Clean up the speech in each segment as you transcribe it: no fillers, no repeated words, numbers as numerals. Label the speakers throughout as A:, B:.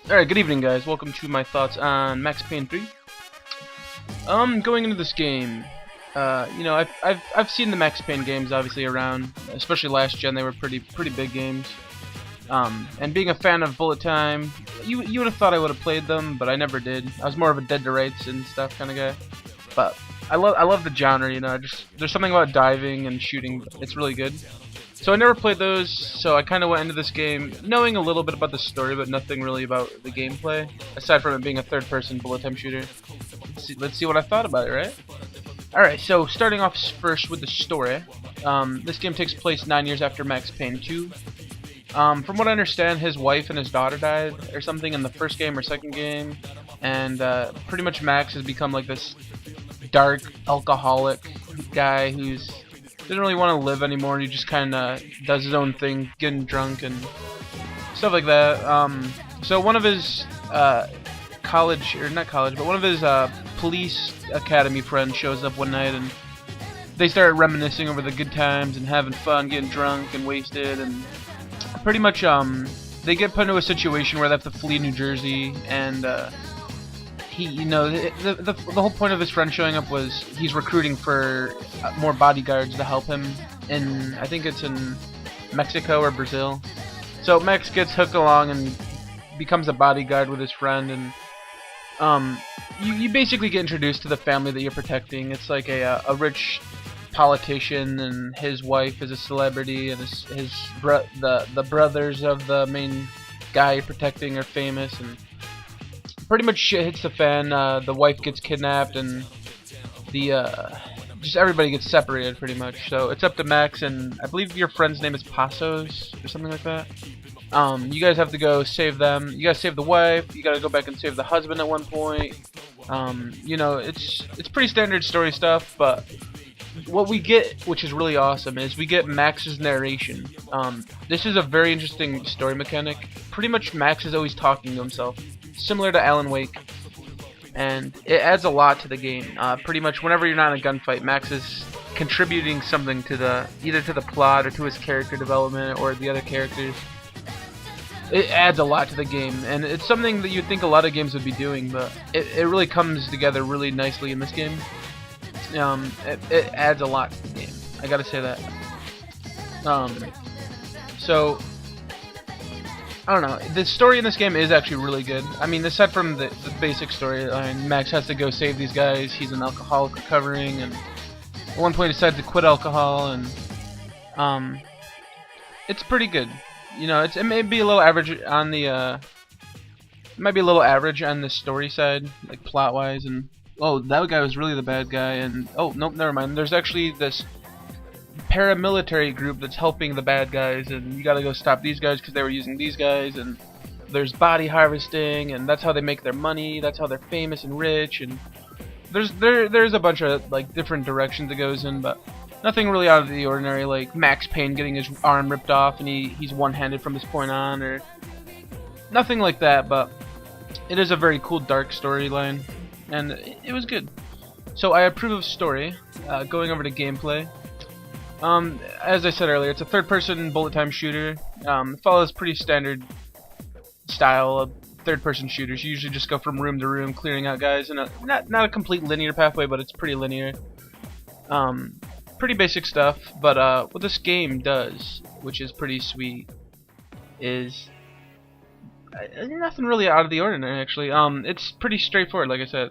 A: Alright, good evening guys. Welcome to my thoughts on Max Payne 3. Going into this game, I've seen the Max Payne games obviously around, especially last gen. They were pretty big games. And being a fan of bullet time, you would have thought I would have played them, but I never did. I was more of a Dead to Rights and stuff kind of guy. But I love the genre, there's something about diving and shooting. It's really good. So I never played those, so I kind of went into this game knowing a little bit about the story, but nothing really about the gameplay, aside from it being a third-person bullet time shooter. Let's see what I thought about it, right? Alright, so starting off first with the story. This game takes place 9 years after Max Payne 2. From what I understand, his wife and his daughter died or something in the first game or second game, and pretty much Max has become like this dark alcoholic guy who's doesn't really want to live anymore. He just kind of does his own thing, getting drunk and stuff like that. So one of his one of his police academy friends shows up one night, and they start reminiscing over the good times and having fun, getting drunk and wasted, and pretty much they get put into a situation where they have to flee New Jersey, and the whole point of his friend showing up was he's recruiting for more bodyguards to help him in, I think it's in Mexico or Brazil. So Max gets hooked along and becomes a bodyguard with his friend, and you basically get introduced to the family that you're protecting. It's like a rich politician, and his wife is a celebrity, and the brothers of the main guy you're protecting are famous, and pretty much shit hits the fan. The wife gets kidnapped, and just everybody gets separated pretty much. So it's up to Max, and I believe your friend's name is Passos or something like that. You guys have to go save them. You guys save the wife. You gotta go back and save the husband at one point. It's pretty standard story stuff, but what we get, which is really awesome, is we get Max's narration. This is a very interesting story mechanic. Pretty much Max is always talking to himself, similar to Alan Wake, and it adds a lot to the game. Pretty much whenever you're not in a gunfight, Max is contributing something to either to the plot or to his character development or the other characters. It adds a lot to the game, and it's something that you'd think a lot of games would be doing, but it really comes together really nicely in this game. It adds a lot to the game, I gotta say that. So I don't know, the story in this game is actually really good. I mean, aside from the basic storyline, Max has to go save these guys. He's an alcoholic recovering, and at one point decides to quit alcohol, and it's pretty good. It may be a little average on the it might be a little average on the story side, like plot wise, and oh, that guy was really the bad guy, and oh nope, never mind. There's actually this paramilitary group that's helping the bad guys, and you gotta go stop these guys because they were using these guys, and there's body harvesting, and that's how they make their money. That's how they're famous and rich, and there's a bunch of like different directions it goes in, but nothing really out of the ordinary, like Max Payne getting his arm ripped off and he's one-handed from this point on, or nothing like that. But it is a very cool dark storyline, and it was good. So I approve of story. Going over to gameplay. As I said earlier, it's a third-person bullet time shooter. It follows pretty standard style of third-person shooters. You usually just go from room to room, clearing out guys, and not a complete linear pathway, but it's pretty linear. Pretty basic stuff. But what this game does, which is pretty sweet, is nothing really out of the ordinary. Actually, it's pretty straightforward. Like I said,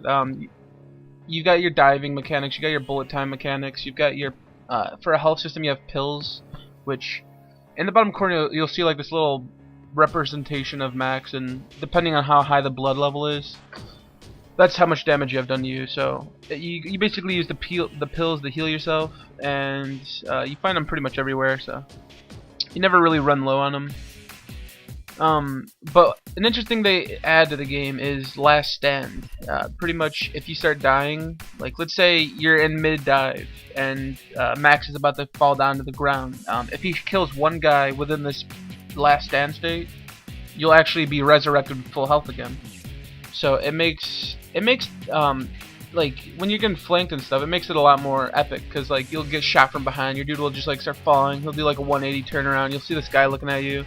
A: you've got your diving mechanics, you got your bullet time mechanics, you've got your for a health system, you have pills, which in the bottom corner you'll see like this little representation of Max, and depending on how high the blood level is, that's how much damage you have done to you. So you basically use the pills to heal yourself, and you find them pretty much everywhere, so you never really run low on them. But an interesting thing they add to the game is last stand. Pretty much if you start dying, like let's say you're in mid-dive and Max is about to fall down to the ground, if he kills one guy within this last stand state, you'll actually be resurrected with full health again. So it makes like when you're getting flanked and stuff, it makes it a lot more epic, because like you'll get shot from behind, your dude will just like start falling, he'll do like a 180 turnaround, you'll see this guy looking at you,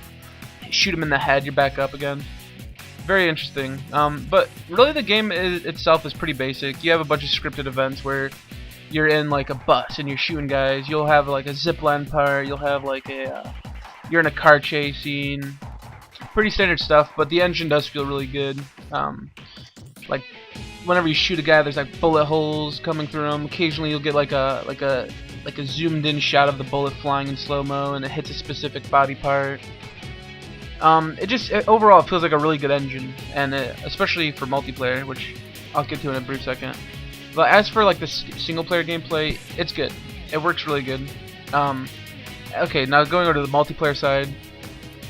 A: shoot him in the head, you're back up again. very interesting. But really the game itself is pretty basic. You have a bunch of scripted events where you're in like a bus and you're shooting guys. You'll have like a zipline part. You'll have like you're in a car chase scene. Pretty standard stuff, but the engine does feel really good. Like whenever you shoot a guy, there's like bullet holes coming through him. Occasionally you'll get like a zoomed in shot of the bullet flying in slow-mo and it hits a specific body part. Overall it feels like a really good engine, and especially for multiplayer, which I'll get to in a brief second. But as for like the single player gameplay, it's good. It works really good. Okay, now going over to the multiplayer side,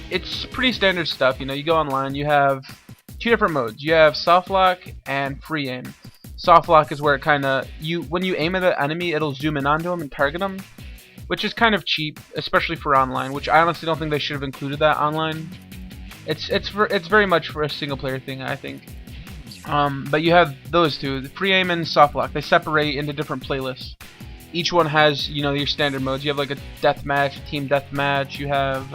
A: it's pretty standard stuff. You know, you go online, you have two different modes. You have soft lock and free aim. Soft lock is where it when you aim at an enemy, it'll zoom in onto them and target them, which is kind of cheap, especially for online. Which I honestly don't think they should have included that online. It's very much for a single player thing, I think. But you have those two, the free aim and soft lock. They separate into different playlists. Each one has, you know, your standard modes. You have like a deathmatch, team deathmatch. You have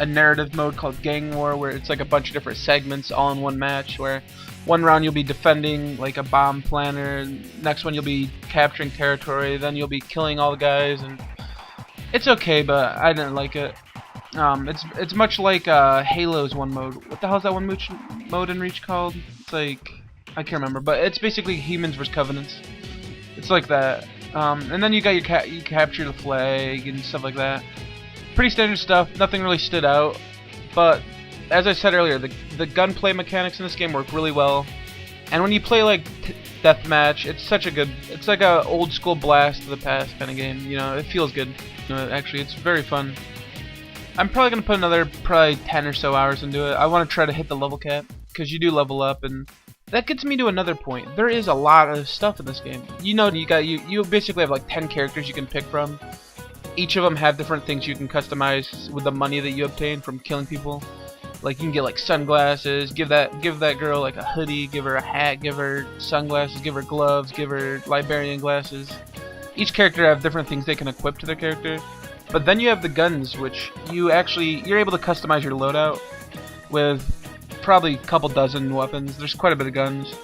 A: a narrative mode called Gang War, where it's like a bunch of different segments all in one match. Where one round you'll be defending like a bomb planner, next one you'll be capturing territory, then you'll be killing all the guys, and it's okay, but I didn't like it. It's much like Halo's one mode. What the hell is that one mode in Reach called? It's like, I can't remember, but it's basically Humans vs Covenants. It's like that. And then you got you capture the flag and stuff like that. Pretty standard stuff. Nothing really stood out. But as I said earlier, the gunplay mechanics in this game work really well. And when you play like deathmatch, it's like a old school blast to the past kind of game. You know, it feels good. Actually, it's very fun. I'm probably gonna put another 10 or so hours into it. I want to try to hit the level cap, because you do level up, and that gets me to another point. There is a lot of stuff in this game. You know, you basically have like 10 characters you can pick from. Each of them have different things you can customize with the money that you obtain from killing people. Like you can get like sunglasses, give that girl like a hoodie, give her a hat, give her sunglasses, give her gloves, give her librarian glasses. Each character have different things they can equip to their character. But then you have the guns, which you're able to customize your loadout with probably a couple dozen weapons. There's quite a bit of guns.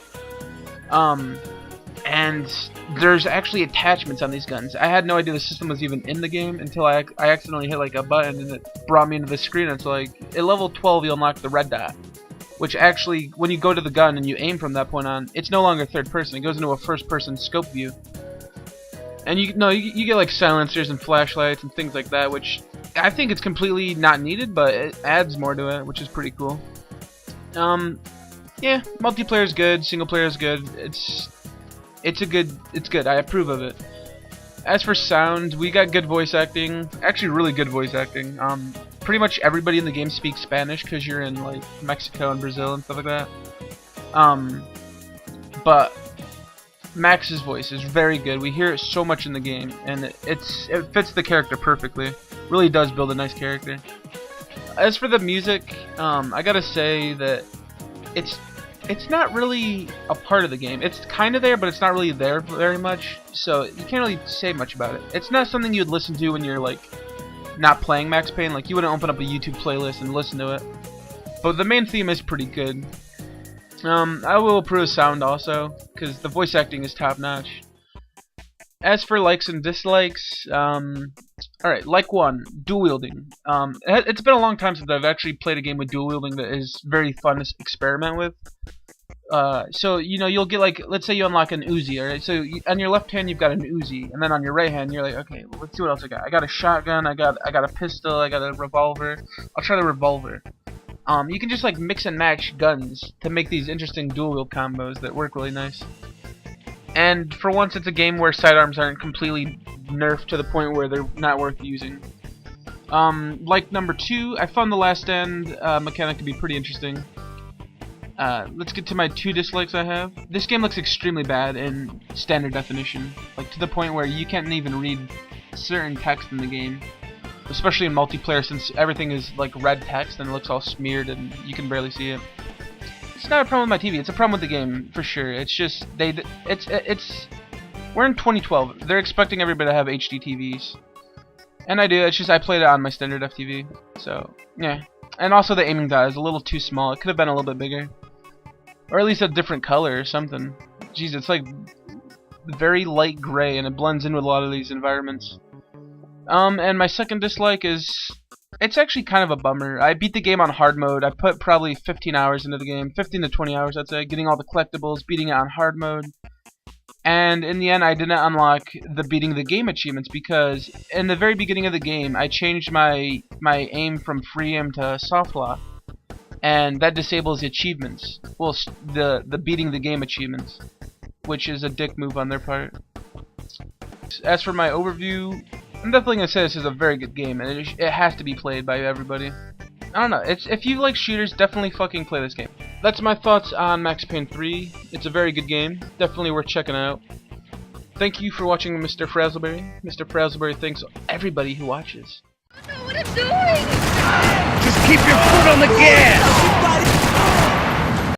A: And there's actually attachments on these guns. I had no idea the system was even in the game until I accidentally hit like a button and it brought me into the screen. And it's like, at level 12 you'll unlock the red dot, which actually, when you go to the gun and you aim from that point on, it's no longer third person. It goes into a first person scope view. And you get like silencers and flashlights and things like that, which I think it's completely not needed, but it adds more to it, which is pretty cool. Yeah, multiplayer is good, single player is good. It's good. I approve of it. As for sound, we got good voice acting. Actually, really good voice acting. Pretty much everybody in the game speaks Spanish because you're in like Mexico and Brazil and stuff like that. But Max's voice is very good. We hear it so much in the game, and it fits the character perfectly. Really does build a nice character. As for the music, I gotta say that it's not really a part of the game. It's kind of there, but it's not really there very much. So you can't really say much about it. It's not something you'd listen to when you're like not playing Max Payne. Like you wouldn't open up a YouTube playlist and listen to it. But the main theme is pretty good. I will approve sound also, because the voice acting is top notch. As for likes and dislikes, alright, like 1, dual wielding. It's been a long time since I've actually played a game with dual wielding that is very fun to experiment with. So, you know, you'll get like, let's say you unlock an Uzi, alright? So, on your left hand you've got an Uzi, and then on your right hand you're like, okay, well, let's see what else I got. I got a shotgun, I got a pistol, I got a revolver. I'll try the revolver. You can just like mix and match guns to make these interesting dual wield combos that work really nice. And for once, it's a game where sidearms aren't completely nerfed to the point where they're not worth using. Like number 2, I found the last stand mechanic to be pretty interesting. Let's get to my 2 dislikes I have. This game looks extremely bad in standard definition, like to the point where you can't even read certain text in the game. Especially in multiplayer, since everything is like red text and it looks all smeared and you can barely see it. It's not a problem with my TV. It's a problem with the game for sure. It's just we're in 2012. They're expecting everybody to have HD TVs, and I do. It's just I played it on my standard FTV. So yeah, And also the aiming dot is a little too small. It could have been a little bit bigger. Or at least a different color or something. Jeez, it's like very light gray and it blends in with a lot of these environments. And my second dislike is, it's actually kind of a bummer. I beat the game on hard mode. I put probably 15 hours into the game. 15 to 20 hours, I'd say. Getting all the collectibles, beating it on hard mode. And in the end, I didn't unlock the beating the game achievements because in the very beginning of the game, I changed my aim from free aim to soft lock, and that disables the achievements. Well, the beating the game achievements, which is a dick move on their part. As for my overview, I'm definitely gonna say this is a very good game, and it has to be played by everybody. I don't know. If you like shooters, definitely fucking play this game. That's my thoughts on Max Payne 3. It's a very good game. Definitely worth checking out. Thank you for watching Mr. Frazzleberry. Mr. Frazzleberry thanks everybody who watches.
B: I don't know what I'm doing! Just keep your foot on the gas!